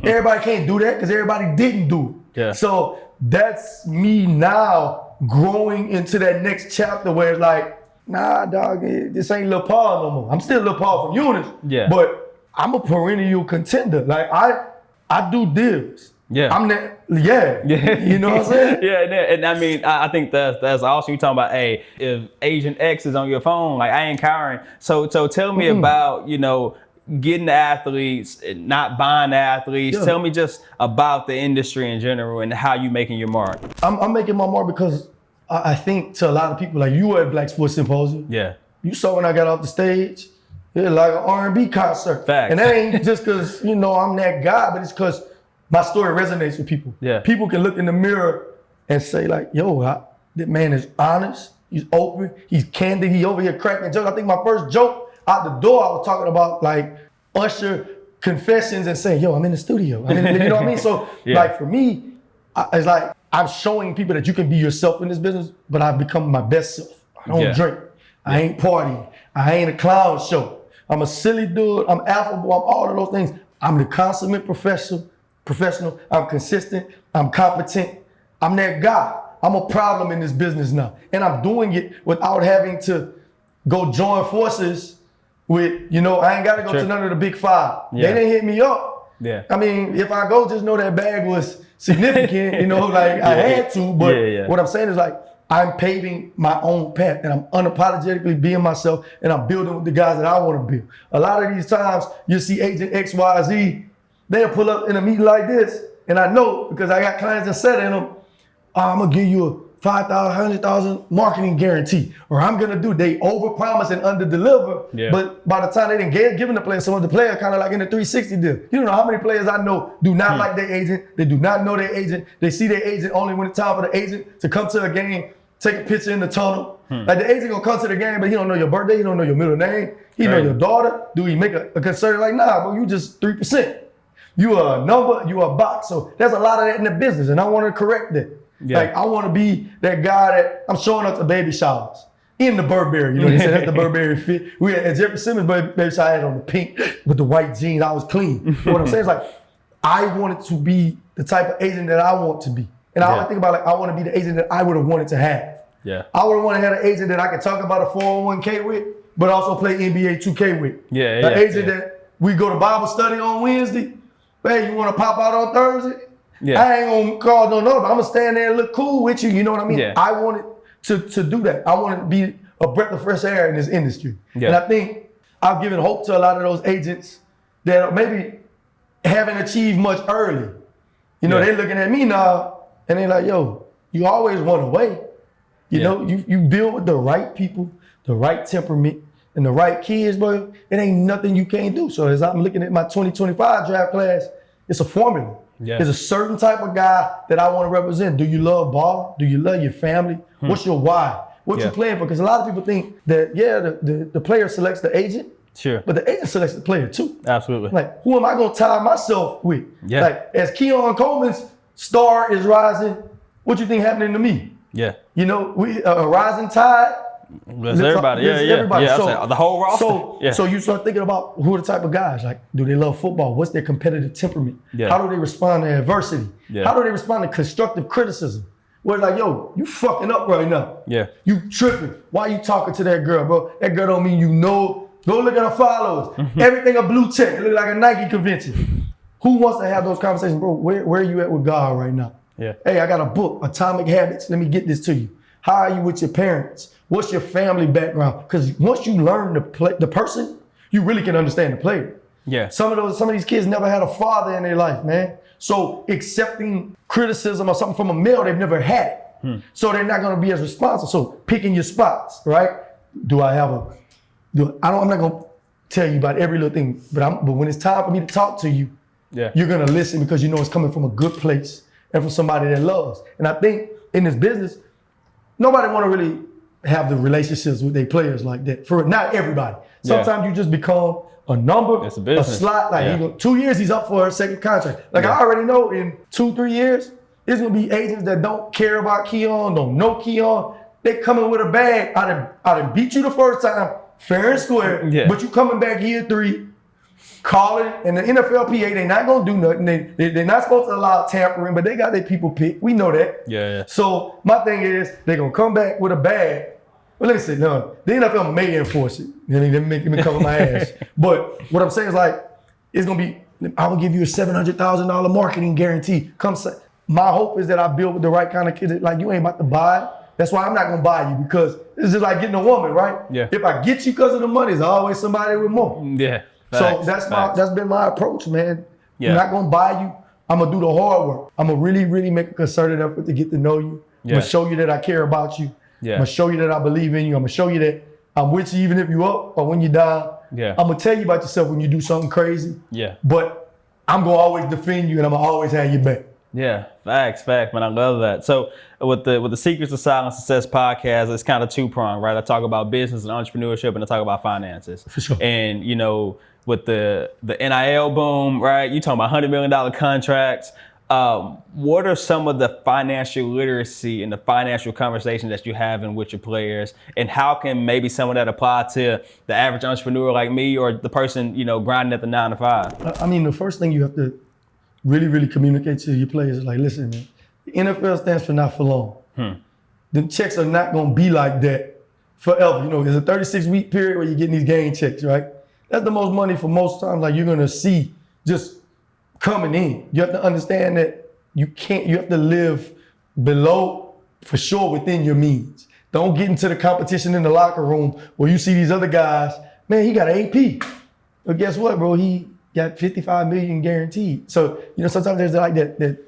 Everybody can't do that because everybody didn't do it. So that's me now growing into that next chapter where it's like, nah, dog, this ain't Lil Paul no more. I'm still Lil Paul from Eunice, but I'm a perennial contender. Like, I do deals. I'm that, you know what I'm saying? And I mean, I think that's awesome. You're talking about, hey, if Agent X is on your phone, like, I ain't cowering. So tell me about, you know, getting the athletes, not buying the athletes. Tell me just about the industry in general and how you making your mark. I'm making my mark because I think to a lot of people, like, you were at Black Sports Symposium. You saw when I got off the stage, it was like an R&B concert. Facts. And that ain't just because, you know, I'm that guy, but it's because my story resonates with people. People can look in the mirror and say, like, yo, that man is honest, he's open, he's candid, he over here cracking jokes. I think my first joke out the door, I was talking about, like, Usher confessions and saying, yo, I'm in the studio. You know what I mean? So, like, for me, it's like, I'm showing people that you can be yourself in this business, but I've become my best self. I don't drink. I ain't partying. I ain't a clown show. I'm a silly dude. I'm affable. I'm all of those things. I'm the consummate professional. I'm consistent. I'm competent. I'm that guy. I'm a problem in this business now. And I'm doing it without having to go join forces with, I ain't got to go to none of the big five. Yeah. They didn't hit me up. Yeah. I mean, if I go, just know that bag was significant, I had to. But what I'm saying is like, I'm paving my own path and I'm unapologetically being myself and I'm building with the guys that I want to build. A lot of these times you see agent XYZ, they'll pull up in a meeting like this. And I know because I got clients that said in them, I'm going to give you a $5,000, $100,000 marketing guarantee, or I'm going to do, they overpromise and underdeliver. Yeah. But by the time they didn't give the player, some of the players kind of like in the 360 deal. You don't know how many players I know do not like their agent. They do not know their agent. They see their agent only when it's time for the agent to come to a game, take a picture in the tunnel. Like the agent gonna come to the game, but he don't know your birthday, he don't know your middle name, he know your daughter. Do he make a concern like, nah, bro, you just 3%. You are a number, you are a box. So there's a lot of that in the business, and I want to correct that. Yeah. Like I want to be that guy that I'm showing up to baby showers in the Burberry. They said that's the Burberry fit. We had Jeffrey Simmons baby shower, I had on the pink with the white jeans. I was clean. What I'm saying is like, I wanted to be the type of agent that I want to be. And I always think about like, I want to be the agent that I would have wanted to have. Yeah. I would have wanted to have an agent that I could talk about a 401k with, but also play NBA 2K with. Yeah. An agent that we go to Bible study on Wednesday. Hey, you want to pop out on Thursday? Yeah. I ain't gonna call no number. I'm gonna stand there and look cool with you. You know what I mean? Yeah. I wanted to do that. I wanted to be a breath of fresh air in this industry. Yeah. And I think I've given hope to a lot of those agents that maybe haven't achieved much early. They're looking at me now and they're like, yo, you always want to wait. You build with the right people, the right temperament, and the right kids, bro. It ain't nothing you can't do. So as I'm looking at my 2025 draft class, it's a formula. Yeah. There's a certain type of guy that I want to represent. Do you love ball? Do you love your family? What's your why? What you playing for? Because a lot of people think that, the player selects the agent. Sure. But the agent selects the player too. Absolutely. Like, who am I going to tie myself with? Yeah. Like, as Keon Coleman's star is rising, what you think happening to me? Yeah. We a rising tide. That's everybody. Everybody. Yeah. So, the whole roster. So you start thinking about who are the type of guys. Like, do they love football? What's their competitive temperament? Yeah. How do they respond to adversity? Yeah. How do they respond to constructive criticism? Where it's like, yo, you fucking up right now. Yeah. You tripping. Why you talking to that girl, bro? That girl don't mean you know. Go look at her followers. Everything a blue check. It look like a Nike convention. Who wants to have those conversations, bro? Where are you at with God right now? Yeah. Hey, I got a book, Atomic Habits. Let me get this to you. How are you with your parents? What's your family background? Because once you learn the person, you really can understand the player. Yeah. Some of these kids never had a father in their life, man. So accepting criticism or something from a male, they've never had it. So they're not gonna be as responsive. So picking your spots, right? I'm not gonna tell you about every little thing, but when it's time for me to talk to you, you're gonna listen because you know it's coming from a good place and from somebody that loves. And I think in this business, nobody wanna really have the relationships with their players like that. For not everybody. Sometimes you just become a number, a slot. Like 2 years, he's up for a second contract. Like I already know in 2-3 years, there's gonna be agents that don't care about Keon, don't know Keon. They coming with a bag. I done beat you the first time, fair and square. But you coming back year 3, calling, and the NFLPA, they not gonna do nothing. They're not supposed to allow tampering, but they got their people picked. We know that. Yeah. So my thing is, they're gonna come back with a bag. Well, let me say, no, the NFL may enforce it. They make me cover my ass. But what I'm saying is like, it's gonna be, I will give you a $700,000 marketing guarantee. My hope is that I build with the right kind of kids. Like, you ain't about to buy. That's why I'm not gonna buy you, because it's just like getting a woman, right? Yeah. If I get you because of the money, there's always somebody with more. Yeah. Facts, so that's been my approach, man. Yeah. I'm not gonna buy you. I'm gonna do the hard work. I'm gonna really, really make a concerted effort to get to know you. Yeah. I'm gonna show you that I care about you. Yeah. I'm gonna show you that I believe in you. I'm gonna show you that I'm with you even if you up or when you down. Yeah. I'm gonna tell you about yourself when you do something crazy. Yeah. But I'm gonna always defend you and I'm gonna always have your back. Yeah, facts, man. I love that. So with the Secrets of Silent Success podcast, it's kind of two-pronged, right? I talk about business and entrepreneurship, and I talk about finances. For sure. And with the NIL boom, right? You talking about $100 million contracts. What are some of the financial literacy and the financial conversations that you're having with your players, and how can maybe some of that apply to the average entrepreneur like me or the person, grinding at the 9 to 5? I mean, the first thing you have to really, really communicate to your players is like, listen, man, the NFL stands for not for long. The checks are not going to be like that forever. There's a 36-week period where you're getting these game checks, right? That's the most money for most times, like you're going to see just coming in. You have to understand that you have to live below, for sure, within your means. Don't get into the competition in the locker room where you see these other guys, man, he got an AP. But guess what, bro? He got $55 million guaranteed. So, sometimes there's like that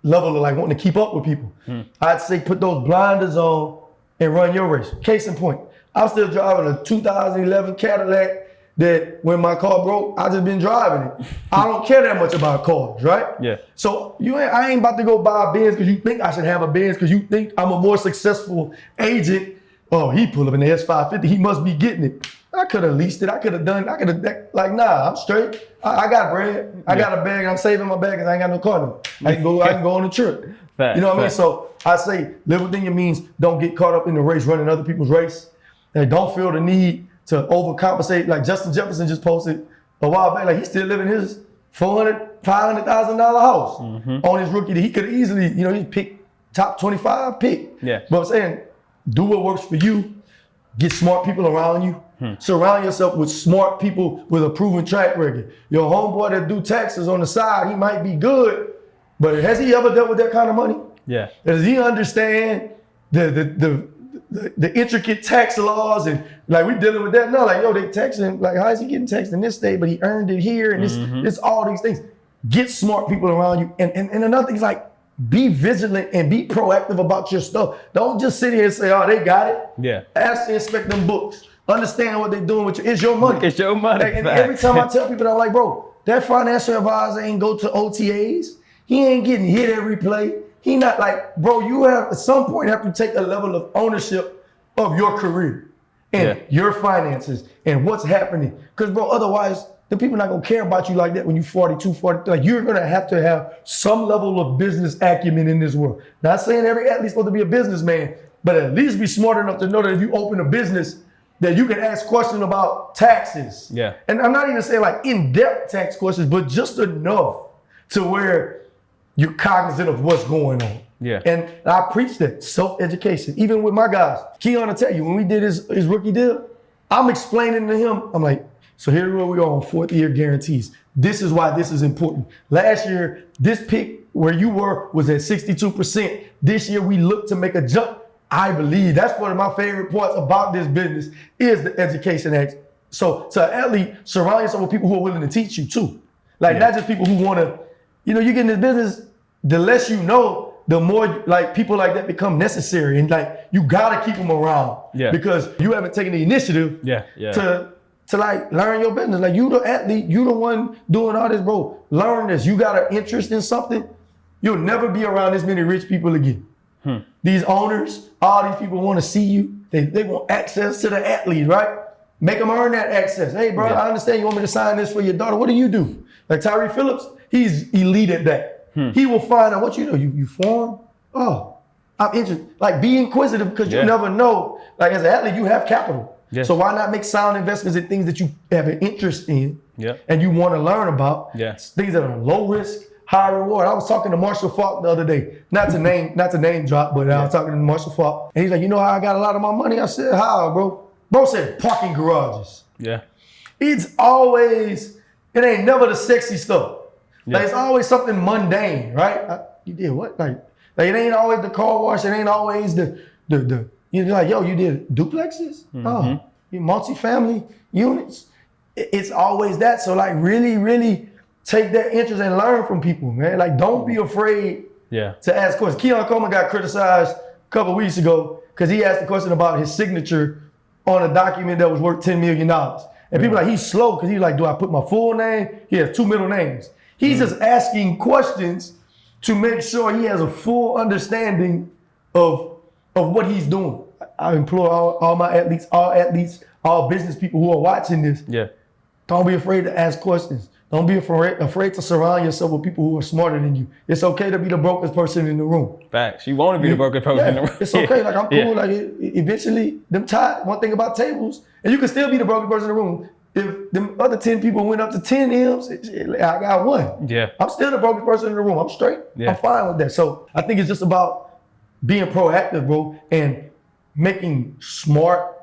level of like wanting to keep up with people. I'd say put those blinders on and run your race. Case in point, I'm still driving a 2011 Cadillac that when my car broke, I just been driving it. I don't care that much about cars, right? Yeah. So I ain't about to go buy a Benz because you think I should have a Benz because you think I'm a more successful agent. Oh, he pulled up in the S550, he must be getting it. I could have leased it, nah, I'm straight. I got bread, I got a bag, I'm saving my bag because I ain't got no car no. I can go on a trip. Fact, you know what I mean? So I say, live within your means, don't get caught up in the race, running other people's race. And don't feel the need to overcompensate. Like Justin Jefferson just posted a while back, like he's still living his $500,000 house on his rookie. He could easily, he picked top 25 pick. Yeah. But I'm saying, do what works for you. Get smart people around you. Surround yourself with smart people with a proven track record. Your homeboy that do taxes on the side, he might be good, but has he ever dealt with that kind of money? Yeah. Does he understand the intricate tax laws and like we dealing with that now? Like, they taxing, like how is he getting taxed in this state, but he earned it here and it's all these things. Get smart people around you. And another thing is like, be vigilant and be proactive about your stuff. Don't just sit here and say, oh, they got it. Yeah. Ask to inspect them books. Understand what they're doing with you. It's your money. It's your money. And every time I tell people, I'm like, bro, that financial advisor ain't go to OTAs. He ain't getting hit every play. He not like, bro, you have at some point have to take a level of ownership of your career and your finances and what's happening. Because, bro, otherwise, the people not gonna care about you like that when you're 42, 43. Like, you're gonna have some level of business acumen in this world. Not saying every athlete's supposed to be a businessman, but at least be smart enough to know that if you open a business, that you can ask questions about taxes. Yeah. And I'm not even saying like in-depth tax questions, but just enough to where you're cognizant of what's going on. Yeah. And I preach that, self-education. Even with my guys, Keon will tell you, when we did his rookie deal, I'm explaining to him, I'm like, so here's where we are on 4th year guarantees. This is why this is important. Last year, this pick where you were was at 62%. This year, we look to make a jump. I believe that's one of my favorite parts about this business is the education act. So to an athlete, surround yourself with people who are willing to teach you too. Like not just people who want to, you get in this business, the less you know, the more like people like that become necessary. And like, you gotta keep them around because you haven't taken the initiative to like learn your business. Like you the athlete, you the one doing all this, bro. Learn this. You got an interest in something, you'll never be around this many rich people again. These owners, all these people want to see you. They want access to the athlete, right? Make them earn that access. Hey, bro, I understand you want me to sign this for your daughter. What do you do? Like Tyree Phillips, he's elite at that. He will find out what you do. You form? Oh, I'm interested. Like be inquisitive because you never know. Like as an athlete, you have capital. Yeah. So why not make sound investments in things that you have an interest in and you want to learn about? Things that are low risk, high reward. I was talking to Marshall Falk the other day, not to name drop, but I was talking to Marshall Falk, and he's like, you know how I got a lot of my money? I said, how, bro? Bro said parking garages. Yeah. It's always, it ain't never the sexy stuff. Like it's always something mundane, right? You did what? Like it ain't always the car wash. It ain't always the you're like, yo, you did duplexes? Oh, you multifamily units? It's always that. So like really, really take that interest and learn from people, man. Like, don't be afraid to ask questions. Keon Coleman got criticized a couple of weeks ago because he asked a question about his signature on a document that was worth $10 million. And people are like, he's slow because he's like, do I put my full name? He has 2 middle names. He's just asking questions to make sure he has a full understanding of what he's doing. I implore all my athletes, all business people who are watching this. Don't be afraid to ask questions. Don't be afraid to surround yourself with people who are smarter than you. It's okay to be the brokest person in the room. Facts. You want to be the brokest person in the room. It's okay. Like I'm cool. Like eventually, one thing about tables, and you can still be the brokest person in the room. If them other 10 people went up to 10 M's, I got one. Yeah. I'm still the brokest person in the room. I'm straight. Yeah. I'm fine with that. So I think it's just about being proactive, bro, and making smart,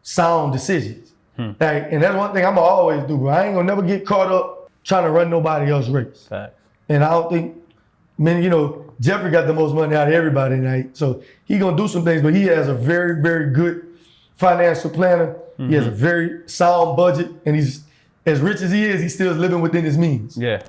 sound decisions. Like, and that's one thing I'm gonna always do, bro. I ain't gonna never get caught up trying to run nobody else's race. Facts. And I don't think, Jeffrey got the most money out of everybody tonight. So he gonna do some things, but he has a very, very good financial planner. He has a very sound budget, and he's as rich as he is, he's still living within his means. Yeah.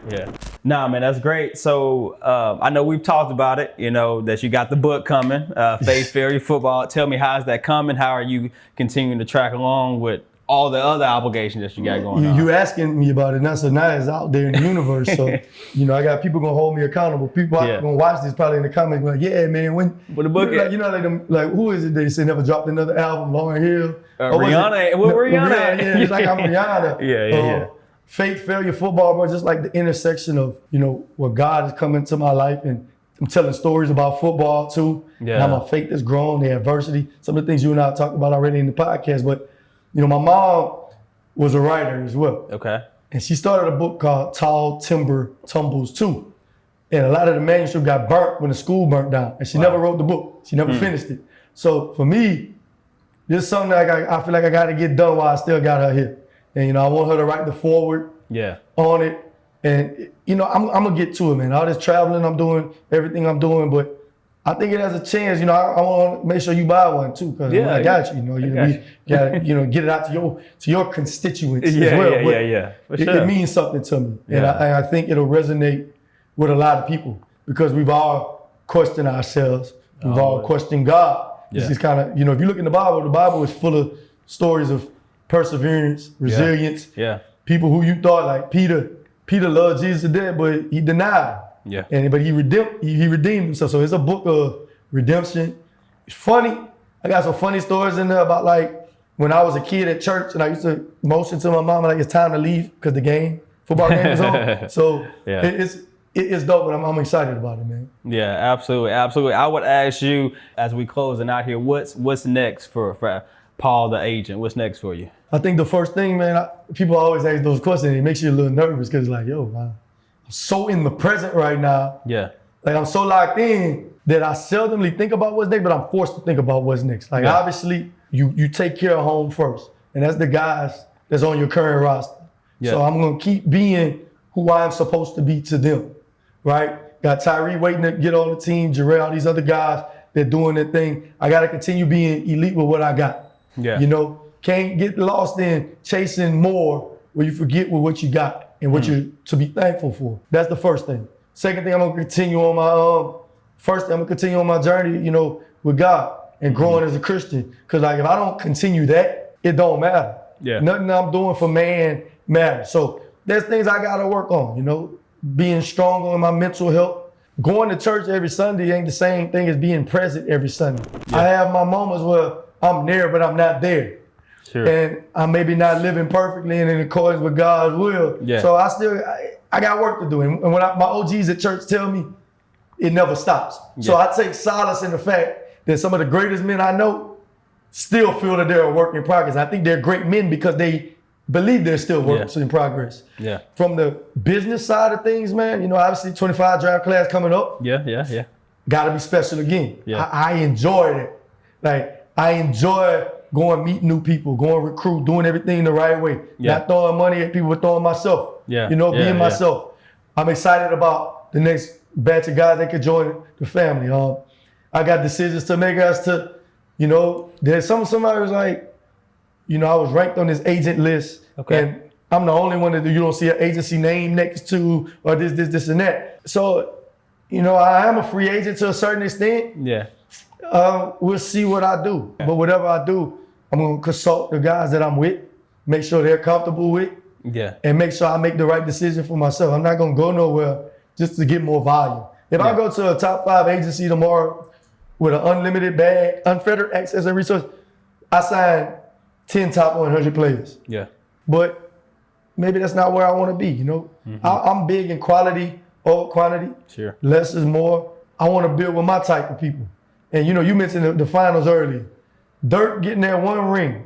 Nah, man, that's great. So I know we've talked about it, that you got the book coming, Faith Failure Football. Tell me, how's that coming? How are you continuing to track along with all the other obligations that you got going on? You asking me about it now, so now it's out there in the universe. So, I got people gonna hold me accountable. People gonna watch this probably in the comments like, yeah, man, when the book like who is it they say never dropped another album, Lauryn Hill? Rihanna, Rihanna. Yeah, it's like I'm Rihanna. Yeah. Faith, failure, football, bro, just like the intersection of, where God has come into my life, and I'm telling stories about football too. Yeah. How my faith has grown, the adversity, some of the things you and I talked about already in the podcast, but my mom was a writer as well. Okay. And she started a book called Tall Timber Tumbles Too. And a lot of the manuscript got burnt when the school burnt down. And she never wrote the book. She never finished it. So for me, this is something that I feel like I got to get done while I still got her here. And, I want her to write the foreword on it. And, I'm going to get to it, man. All this traveling I'm doing, everything I'm doing, but I think it has a chance. I want to make sure you buy one too, because I got you. You got get it out to your constituents as well. For sure. It means something to me, and I think it'll resonate with a lot of people because we've all questioned ourselves. We've all questioned God. This is kind of if you look in the Bible is full of stories of perseverance, resilience. People who you thought like Peter loved Jesus to death, but he denied him. But he redeemed himself. So it's a book of redemption. It's funny. I got some funny stories in there about like when I was a kid at church and I used to motion to my mom like it's time to leave because the football game is on. So it's dope, but I'm excited about it, man. Yeah, absolutely. I would ask you as we closing out here, what's next for Paul the agent? What's next for you? I think the first thing, man, people always ask those questions. It makes you a little nervous because like, yo, man, I'm so in the present right now. Yeah. Like I'm so locked in that I seldomly think about what's next, but I'm forced to think about what's next. Like obviously you take care of home first. And that's the guys that's on your current roster. Yeah. So I'm gonna keep being who I'm supposed to be to them. Right? Got Tyree waiting to get on the team, Jarrell, these other guys, they're doing their thing. I gotta continue being elite with what I got. Yeah. Can't get lost in chasing more where you forget with what you got and what you're to be thankful for. That's the first thing. Second thing, I'm gonna continue on my journey, with God and growing as a Christian. Cause like if I don't continue that, it don't matter. Yeah. Nothing I'm doing for man matters. So there's things I gotta work on, being strong on my mental health. Going to church every Sunday ain't the same thing as being present every Sunday. Yeah. I have my moments where I'm there, but I'm not there. Sure. And I'm maybe not living perfectly and in accordance with God's will. Yeah. So I got work to do. And when my OGs at church tell me, it never stops. Yeah. So I take solace in the fact that some of the greatest men I know still feel that they're a work in progress. I think they're great men because they believe they're still works in progress. Yeah. From the business side of things, man, obviously 25 draft class coming up. Yeah. Gotta be special again. Yeah. I enjoy it. Like I enjoy going meet new people, going recruit, doing everything the right way. Yeah. Not throwing money at people, but throwing myself. Yeah. Being myself. I'm excited about the next batch of guys that could join the family. I got decisions to make as to, there's somebody was like, I was ranked on this agent list, and I'm the only one that you don't see an agency name next to, or this, and that. So, I am a free agent to a certain extent. Yeah. We'll see what I do. But whatever I do, I'm going to consult the guys that I'm with, make sure they're comfortable with, and make sure I make the right decision for myself. I'm not going to go nowhere just to get more volume. If I go to a top 5 agency tomorrow with an unlimited bag, unfettered access and resources, I sign 10 top 100 players. Yeah. But maybe that's not where I want to be, you know? I'm big in quality over quantity. Sure. Less is more. I want to build with my type of people. And, you know, you mentioned the finals earlier. Dirk getting that one ring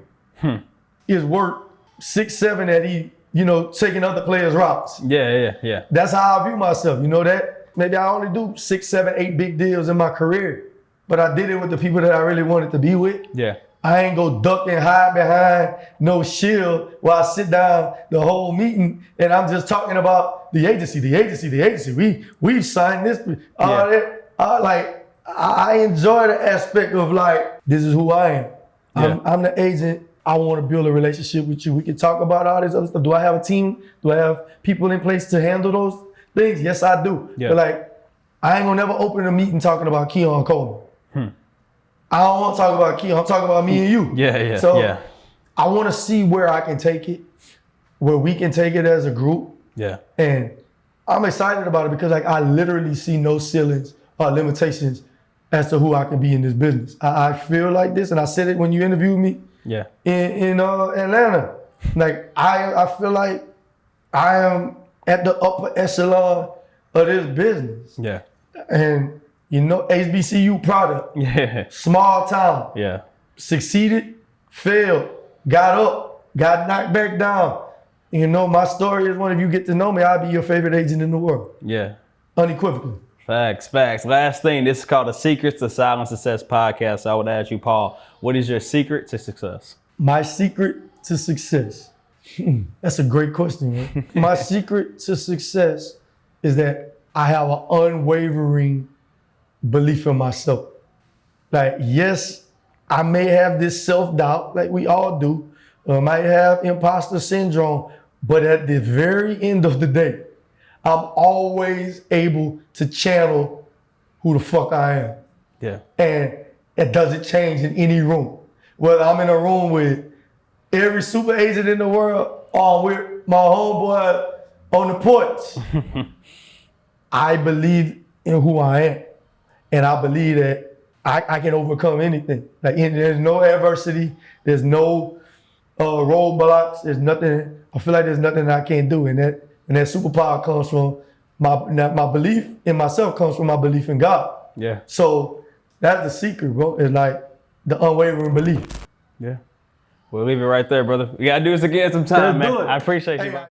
is worth 6, 7 that he, you know, taking other players' routes. Yeah. That's how I view myself. You know that? Maybe I only do 6, 7, 8 big deals in my career, but I did it with the people that I really wanted to be with. Yeah. I ain't go duck and hide behind no shield while I sit down the whole meeting and I'm just talking about the agency. We've signed this. All that. I enjoy the aspect of like, this is who I am. I'm the agent. I want to build a relationship with you. We can talk about all this other stuff. Do I have a team? Do I have people in place to handle those things? Yes, I do. Yeah. But like, I ain't gonna never open a meeting talking about Keon Coleman. I don't want to talk about Keon. I'm talking about me and you. So I want to see where I can take it, where we can take it as a group. Yeah. And I'm excited about it because like I literally see no ceilings or limitations as to who I can be in this business. I feel like this, and I said it when you interviewed me. Yeah. In Atlanta, like I feel like I am at the upper echelon of this business. Yeah. And you know, HBCU product. Yeah. Small town. Yeah. Succeeded, failed, got up, got knocked back down. You know, my story is one, if you get to know me, I'll be your favorite agent in the world. Yeah. Unequivocally. Facts. Last thing, this is called the Secrets to Silent Success podcast. So I would ask you, Paul, what is your secret to success? My secret to success. That's a great question, man. My secret to success is that I have an unwavering belief in myself. Like, yes, I may have this self-doubt, like we all do. I might have imposter syndrome, but at the very end of the day, I'm always able to channel who the fuck I am. Yeah. And it doesn't change in any room. Whether I'm in a room with every super agent in the world or with my homeboy on the porch, I believe in who I am. And I believe that I can overcome anything. Like there's no adversity, there's no roadblocks, there's nothing. I feel like there's nothing I can't do. And that superpower comes from my belief in myself, comes from my belief in God. Yeah. So that's the secret, bro. It's like the unwavering belief. Yeah. We'll leave it right there, brother. We gotta do this again sometime, man. I appreciate you, man.